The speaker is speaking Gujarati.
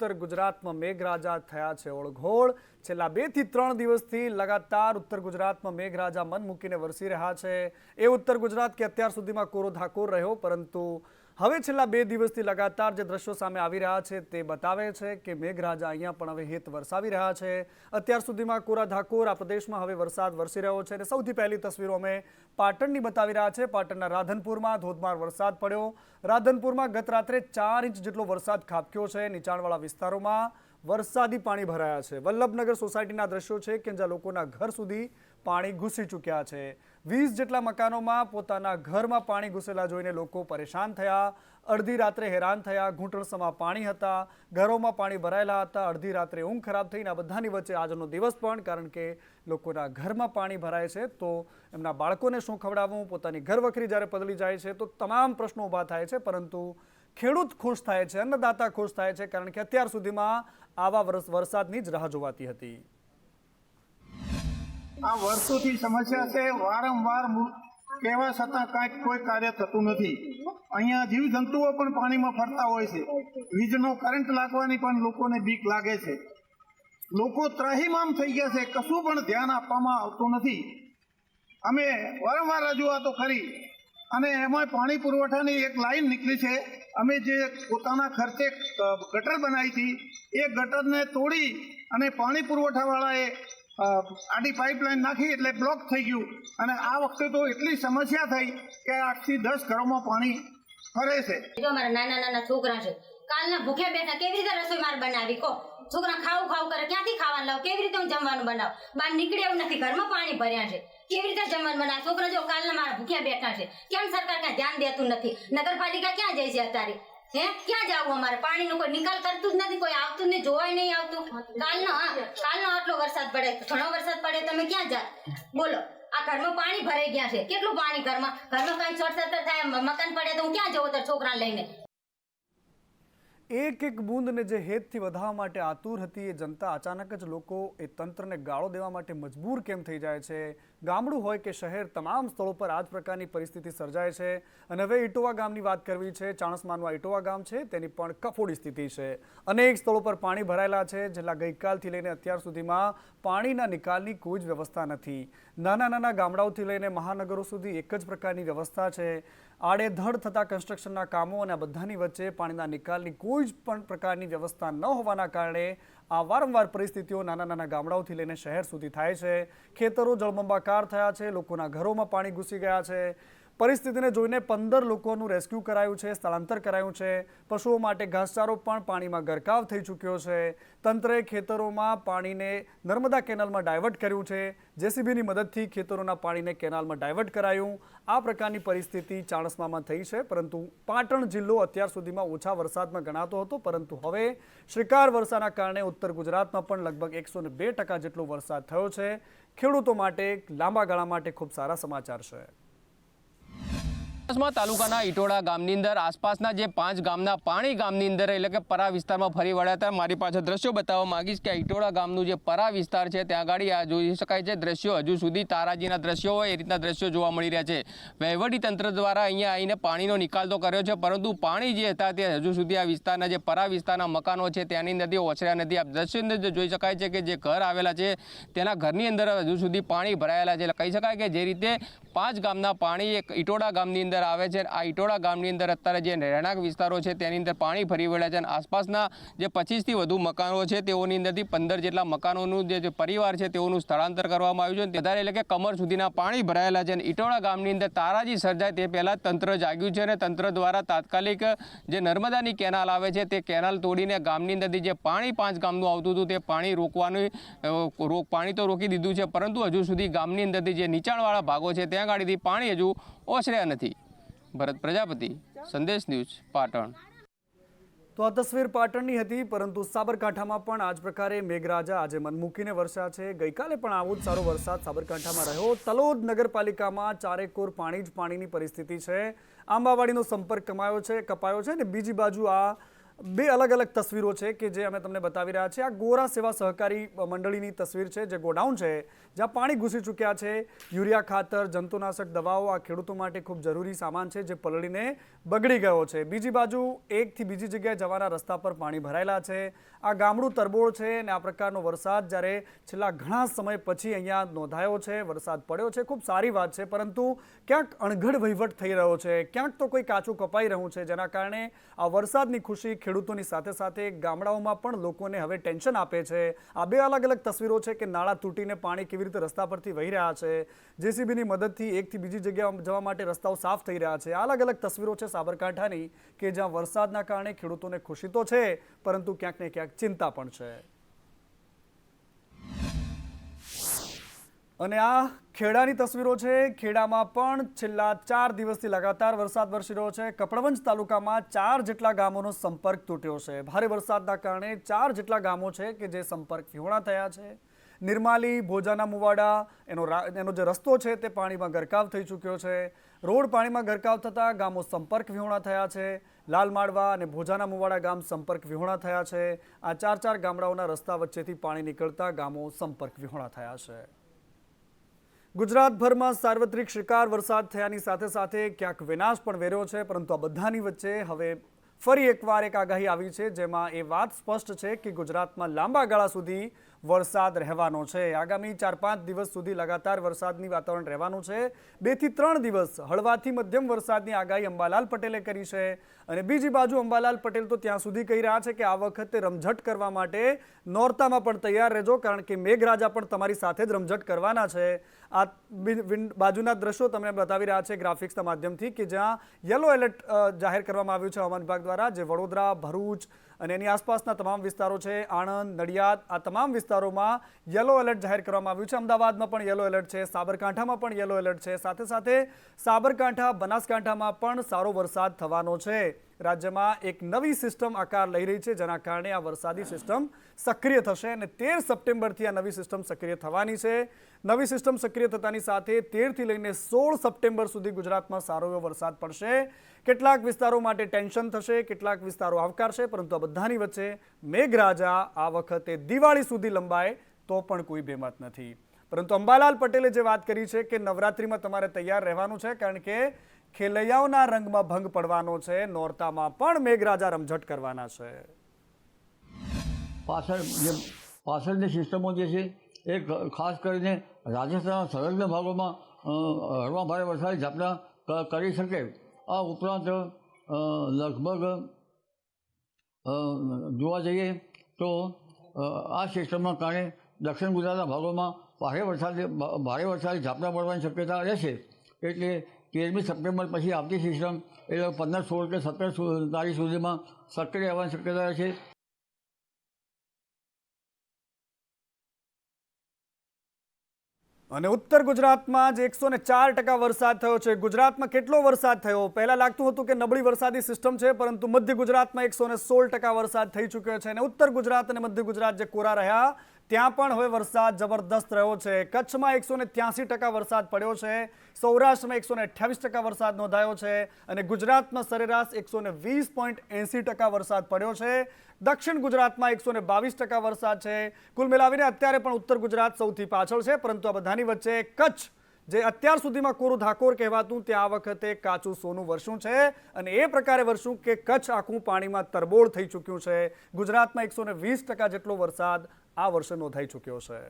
ઉત્તર ગુજરાતમાં મેઘરાજા થયા છે ઓળઘોળ। છેલ્લા 2 થી 3 દિવસથી લગાતાર ઉત્તર ગુજરાતમાં મેઘરાજા મન મૂકીને વરસી રહ્યા છે। એ ઉત્તર ગુજરાત કે અત્યાર સુધીમાં કોરો ધાકોર રહ્યો, પરંતુ હવે છેલ્લા 2 દિવસથી લગાતાર જે દ્રશ્યો સામે આવી રહ્યા છે તે બતાવે છે કે મેઘરાજા અહીંયા પણ હવે હેત વરસાવી રહ્યા છે। અત્યાર સુધીમાં કોરા ધાકોર આ પ્રદેશમાં હવે વરસાદ વરસી રહ્યો છે અને સૌથી પહેલી તસવીરો અમે પાટણની બતાવી રહ્યા છે। પાટણના રાધનપુરમાં ધોધમાર વરસાદ પડ્યો। રાધનપુરમાં ગત રાત્રે 4 ઇંચ જેટલો વરસાદ ખાબક્યો છે। નીચાણવાળા વિસ્તારોમાં વરસાદી પાણી ભરાયા છે। વલ્લભનગર સોસાયટીના દ્રશ્યો છે કે જ્યાં લોકોના ઘર સુધી પાણી ઘૂસી ચૂક્યા છે। 20 જેટલા મકાનોમાં પોતાના ઘરમાં પાણી ઘૂસેલા જોઈને લોકો પરેશાન થયા। અડધી રાત્રે હેરાન થયા। ઘૂંટણસમાં પાણી હતા, ઘરોમાં પાણી ભરાયેલા હતા। અડધી રાત્રે ઊંઘ ખરાબ થઈને આ બધાની વચ્ચે આજનો દિવસ પણ, કારણ કે લોકોના ઘરમાં પાણી ભરાય છે તો એમના બાળકોને શું ખવડાવવું, પોતાની ઘરવખરી જ્યારે પલળી જાય છે તો તમામ પ્રશ્નો ઊભા થાય છે। પરંતુ ખેડૂત ખુશ થાય છે, અન્નદાતા ખુશ થાય છે, કારણ કે અત્યાર સુધીમાં આવા વરસાદની જ રાહ જોવાતી હતી। આ વર્ષોથી સમસ્યા છે, વારંવાર કહેવા છતાં કાંઈક કોઈ કાર્ય થતું નથી। અહીંયા જીવજંતુઓ પણ પાણીમાં ફરતા હોય છે। વીજનો કરંટ લાગવાની પણ લોકોને બીક લાગે છે। લોકો ત્રાહિમામ થઈ ગયા છે, કશું પણ ધ્યાન આપવામાં આવતું નથી। અમે વારંવાર રજૂઆતો કરી અને એમાં પાણી પુરવઠાની એક લાઈન નીકળી છે। અમે જે પોતાના ખર્ચે ગટર બનાવી હતી એ ગટરને તોડી અને પાણી પુરવઠાવાળાએ આડી પાઇપલાઇન નાખી એટલે બ્લોક થઈ ગયું અને આ વખતે તો એટલી સમસ્યા થઈ કે 8 થી 10 ઘરોમાં પાણી ફરે છે। જો મારા નાના નાના છોકરા છે, કાલના ભૂખ્યા બેઠા કેવી રીતે રસોઈ માર બનાવી કો? છોકરા ખાવું ખાવું કરે, ક્યાંથી ખાવાનું લાવ? કેવી રીતે હું જમવાનું બનાવ? બહાર નીકળે એવું નથી, ઘરમાં પાણી ભર્યા છે, કેવી રીતે જમવાનું બનાવ? છોકરા જો કાલના મારા ભૂખ્યા બેઠા છે, કેમ સરકાર ક્યાં ધ્યાન દેતું નથી? નગરપાલિકા ક્યાં જાય છે અત્યારે? ક્યાં જવું? અમારે પાણીનો કોઈ નિકાલ કરતું જ નથી, કોઈ આવતું નહીં, જોવાય નહીં આવતું। કાલનો આટલો વરસાદ પડે, ઘણો વરસાદ પડે, તમે ક્યાં જા? બોલો, આ ઘરમાં પાણી ભરાઈ ગયા છે। કેટલું પાણી ઘરમાં કઈ શોર્ટ સર્કિટ થાય, મકાન પડે તો હું ક્યાં જવું તો છોકરા લઈને? એક એક બૂંદને જે હેતથી વધારવા માટે આતુર હતી એ જનતા અચાનક જ લોકો એ તંત્રને ગાળો દેવા માટે મજબૂર કેમ થઈ જાય છે? ગામડું હોય કે શહેર, તમામ સ્થળો પર આ જ પ્રકારની પરિસ્થિતિ સર્જાય છે। અને હવે ઇટોવા ગામની વાત કરવી છે। ચાણસ્માનું આ ઇટોવા ગામ છે, તેની પણ કફોડી સ્થિતિ છે। અનેક સ્થળો પર પાણી ભરાયેલા છે। છેલ્લા ગઈકાલથી લઈને અત્યાર સુધીમાં પાણીના નિકાલની કોઈ જ વ્યવસ્થા નથી। નાના નાના ગામડાઓથી લઈને મહાનગરો સુધી એક જ પ્રકારની વ્યવસ્થા છે। આડેધડ થતા કન્સ્ટ્રક્શનના કામો અને આ બધાની વચ્ચે પાણીના નિકાલની કોઈ જ પણ પ્રકારની વ્યવસ્થા ન હોવાના કારણે આ વારંવાર પરિસ્થિતિઓ નાના નાના ગામડાઓથી લઈને શહેર સુધી થાય છે। ખેતરો જળબંબાકાર થયા છે, લોકોના ઘરોમાં પાણી ઘૂસી ગયા છે। પરિસ્થિતિને જોઈને 15 લોકોનું રેસ્ક્યુ કરાયું છે, સ્થળાંતર કરાયું છે। પશુઓ માટે ઘાસચારો પણ પાણીમાં ગરકાવ થઈ ચૂક્યો છે। તંત્રએ ખેતરોમાં પાણીને નર્મદા કેનાલમાં ડાયવર્ટ કર્યું છે। જેસીબીની મદદથી ખેતરોના પાણીને કેનાલમાં ડાયવર્ટ કરાયું। આ પ્રકારની પરિસ્થિતિ ચાણસ્મામાં થઈ છે। પરંતુ પાટણ જિલ્લો અત્યાર સુધીમાં ઓછા વરસાદમાં ગણાતો હતો, પરંતુ હવે શ્રીકાર વર્ષાના કારણે ઉત્તર ગુજરાતમાં પણ લગભગ 102% જેટલો વરસાદ થયો છે। ખેડૂતો માટે લાંબા ગાળા માટે ખૂબ સારા સમાચાર છે। તાલુકાના ઇટોડા ગામની અંદર આસપાસના જે 5 ગામના પાણી ગામની અંદર એટલે કે પરા વિસ્તારમાં ફરી વળ્યા હતા। મારી પાસે દ્રશ્યો બતાવવા માંગીશ કે ઇટોડા ગામનું જે પરા વિસ્તાર છે ત્યાં આગળ આ જોઈ શકાય છે દ્રશ્યો। હજુ સુધી તારાજીના દ્રશ્યો હોય એ રીતના દ્રશ્યો જોવા મળી રહ્યા છે। વહીવટી તંત્ર દ્વારા અહીંયા આવીને પાણીનો નિકાલ તો કર્યો છે, પરંતુ પાણી જે હતા તે હજુ સુધી આ વિસ્તારના જે પરા વિસ્તારના મકાનો છે ત્યાંની નદી ઓસર્યા નથી। આ દ્રશ્યો અંદર જોઈ શકાય છે કે જે ઘર આવેલા છે તેના ઘરની અંદર હજુ સુધી પાણી ભરાયેલા છે। એટલે કહી શકાય કે જે રીતે 5 ગામના પાણી એક ઇટોડા ગામની અંદર આવે છે। આ ઇટોડા ગામની અંદર અત્યારે જે રહેણાંક વિસ્તારો છે તેની અંદર પાણી ફરી વળ્યા છે અને આસપાસના જે 25 થી વધુ મકાનો છે તેઓની અંદરથી 15 જેટલા મકાનોનું જે પરિવાર છે તેઓનું સ્થળાંતર કરવામાં આવ્યું છે। વધારે એટલે કે કમર સુધીના પાણી ભરાયેલા છે અને ઇટોડા ગામની અંદર તારાજી સર્જાય તે પહેલાં તંત્ર જાગ્યું છે અને તંત્ર દ્વારા તાત્કાલિક જે નર્મદાની કેનાલ આવે છે તે કેનાલ તોડીને ગામની અંદરથી જે પાણી 5 ગામનું આવતું હતું તે પાણી રોકવાનું પાણી તો રોકી દીધું છે, પરંતુ હજુ સુધી ગામની અંદરથી જે નીચાણવાળા ભાગો છે ત્યાં ગાડીથી પાણી હજુ ઓસર્યા નથી। ભરત પ્રજાપતિ, સંદેશ ન્યૂઝ, પાટણ। તો આ તસવીર પાટણની હતી, પરંતુ સાબરકાંઠામાં પણ આ જ પ્રકારે મેઘરાજા આજે મન મૂકીને વરસ્યા છે। ગઈકાલે પણ આવો જ સારો વરસાદ સાબરકાંઠામાં રહ્યો। તલોદ નગરપાલિકામાં ચારેકોર પાણી જ પાણીની પરિસ્થિતિ છે। આંબાવાડીનો સંપર્ક કપાયો છે અને બીજી બાજુ આ બે અલગ અલગ તસવીરો છે કે જે અમે તમને બતાવી રહ્યા છીએ. આ ગોરા સેવા સહકારી મંડળીની તસવીર છે, જે ગોડાઉન છે જ્યાં પાણી ઘૂસી ચૂક્યા છે. યુરિયા ખાતર, જંતુનાશક દવાઓ આ ખેડૂતો માટે ખૂબ જરૂરી સામાન છે જે પલળીને બગડી ગયો છે. બીજી બાજુ એકથી બીજી જગ્યાએ જવાના રસ્તા પર પાણી ભરાયેલા છે. આ ગામડું તરબોળ છે અને આ પ્રકારનો વરસાદ જ્યારે છેલ્લા ઘણા સમય પછી અહીંયા નોંધાયો છે, વરસાદ પડ્યો છે, ખૂબ સારી વાત છે, પરંતુ ક્યાંક અણઘડ વહીવટ થઈ રહ્યો છે, ક્યાંક તો કોઈ કાચું કપાઈ રહ્યું છે, જેના કારણે આ વરસાદની ખુશી ખેડૂતોની સાથે સાથે ગામડાઓમાં પણ લોકોને હવે ટેન્શન આપે છે. આ બે અલગ અલગ તસવીરો છે કે નાળા તૂટીને પાણી કેવી રીતે રસ્તા પરથી વહી રહ્યા છે, જેસીબીની મદદથી એકથી બીજી જગ્યાએ જવા માટે રસ્તાઓ સાફ થઈ રહ્યા છે. આ અલગ અલગ તસવીરો છે સાબરકાંઠાની કે જ્યાં વરસાદના કારણે ખેડૂતોને ખુશી તો છે, પરંતુ ક્યાંક ને ક્યાંક ચિંતા પણ છે. અને આ ખેડાની તસવીરો છે. ખેડામાં પણ છેલ્લા 4 દિવસથી લગાતાર વરસાદ વરસી રહ્યો છે. કપડવંજ તાલુકામાં 4 જેટલા ગામોનો સંપર્ક તૂટ્યો છે. ભારે વરસાદના કારણે 4 જેટલા ગામો છે કે જે સંપર્ક વિહોણા થયા છે. નિર્માલી, ભોજાના મુવાડા એનો જે રસ્તો છે તે પાણીમાં ગરકાવ થઈ ચૂક્યો છે. રોડ પાણીમાં ગરકાવ થતાં ગામો સંપર્ક વિહોણા થયા છે. લાલમાડવા અને ભોજાના મુવાડા ગામ સંપર્ક વિહોણા થયા છે. આ 4 ગામડાઓના રસ્તા વચ્ચેથી પાણી નીકળતા ગામો સંપર્ક વિહોણા થયા છે. ગુજરાતભરમાં સાર્વત્રિક શિકાર વરસાદ થયાની સાથે સાથે ક્યાંક વિનાશ પણ વેર્યો છે, પરંતુ આ બધાની વચ્ચે હવે ફરી એકવાર એક આગાહી આવી છે, જેમાં એ વાત સ્પષ્ટ છે કે ગુજરાતમાં લાંબા ગાળા સુધી વરસાદ રહેવાનો છે. આગામી 4-5 દિવસ સુધી લગાતાર વરસાદની વાતાવરણ રહેવાનું છે. 2 થી 3 દિવસ હળવાથી મધ્યમ વરસાદની આગાહી અંબાલાલ પટેલે કરી છે. અને બીજી બાજુ અંબાલાલ પટેલ તો ત્યાં સુધી કહી રહ્યા છે કે આ વખતે રમઝટ કરવા માટે નોરતામાં પણ તૈયાર રહેજો, કારણ કે મેઘરાજા પણ તમારી સાથે જ રમઝટ કરવાના છે. આ બાજુના દ્રશ્યો તમને બતાવી રહ્યા છે ગ્રાફિક્સના માધ્યમથી કે જ્યાં યલો એલર્ટ જાહેર કરવામાં આવ્યું છે હવામાન વિભાગ દ્વારા, જે વડોદરા, ભરૂચ અને એની આસપાસના તમામ વિસ્તારો છે, આણંદ, નડિયાદ, આ તમામ વિસ્તારોમાં યલો એલર્ટ જાહેર કરવામાં આવ્યું છે. અમદાવાદમાં પણ યલો એલર્ટ છે, સાબરકાંઠામાં પણ યલો એલર્ટ છે. સાથે સાથે સાબરકાંઠા, બનાસકાંઠામાં પણ સારો વરસાદ થવાનો છે. રાજ્યમાં એક નવી સિસ્ટમ આકાર લઈ રહી છે, જેના કારણે આ વરસાદી સિસ્ટમ સક્રિય થશે અને 13 સપ્ટેમ્બરથી આ નવી સિસ્ટમ સક્રિય થવાની છે. નવી સિસ્ટમ સક્રિય થતાની સાથે 13થી લઈને 16 સપ્ટેમ્બર સુધી ગુજરાતમાં સારો એવો વરસાદ પડશે. કેટલાક વિસ્તારો માટે ટેન્શન થશે, કેટલાક વિસ્તારો આવકારશે, પરંતુ આ બધાની વચ્ચે મેઘરાજા આ વખતે દિવાળી સુધી લંબાય તો પણ કોઈ બેમત નથી. પરંતુ અંબાલાલ પટેલે જે વાત કરી છે કે નવરાત્રિમાં તમારે તૈયાર રહેવાનું છે, કારણ કે ખેલૈયાઓના રંગમાં ભંગ પડવાનો છે. નોરતામાં પણ મેઘરાજા રમઝટ કરવાના છે. પાછળની સિસ્ટમો જે છે એ ખાસ કરીને રાજસ્થાનના સંલગ્ન ભાગોમાં હળવા ભારે વરસાદી ઝાપટા કરી શકે. આ ઉપરાંત લગભગ જોવા જઈએ તો આ સિસ્ટમના કારણે દક્ષિણ ગુજરાતના ભાગોમાં ભારે વરસાદી ઝાપટા પડવાની શક્યતા રહેશે. એટલે 13મી સપ્ટેમ્બર પછી આવતી સિસ્ટમ એટલે 15, 16 કે 17 તારીખ સુધીમાં સક્રિય રહેવાની શક્યતા રહેશે. અને ઉત્તર ગુજરાતમાં જે 104% વરસાદ થયો છે. ગુજરાતમાં કેટલો વરસાદ થયો? પહેલા લાગતું હતું કે નબળી વરસાદી સિસ્ટમ છે, પરંતુ મધ્ય ગુજરાતમાં 116% વરસાદ થઈ ચૂક્યો છે. અને ઉત્તર ગુજરાત અને મધ્ય ગુજરાત જે કોરા રહ્યા ત્યાં પણ હવે વરસાદ જબરદસ્ત રહ્યો છે. કચ્છમાં 183% વરસાદ પડ્યો છે. સૌરાષ્ટ્રમાં 128% વરસાદ નોંધાયો છે. અને ગુજરાતમાં સરેરાશ 120.80% વરસાદ પડ્યો છે. દક્ષિણ ગુજરાતમાં 122% વરસાદ છે. કુલ મિલાવીને અત્યારે પણ ઉત્તર ગુજરાત સૌથી પાછળ છે, પરંતુ આ બધાની વચ્ચે કચ્છ જે અત્યાર સુધીમાં કોરું ધાકોર કહેવાતું, ત્યાં આ વખતે કાચું સોનું વરસ્યું છે. અને એ પ્રકારે વરસ્યું કે કચ્છ આખું પાણીમાં તરબોળ થઈ ચૂક્યું છે. ગુજરાતમાં 120% જેટલો વરસાદ આ વર્ષે નોંધાઈ ચૂક્યો છે.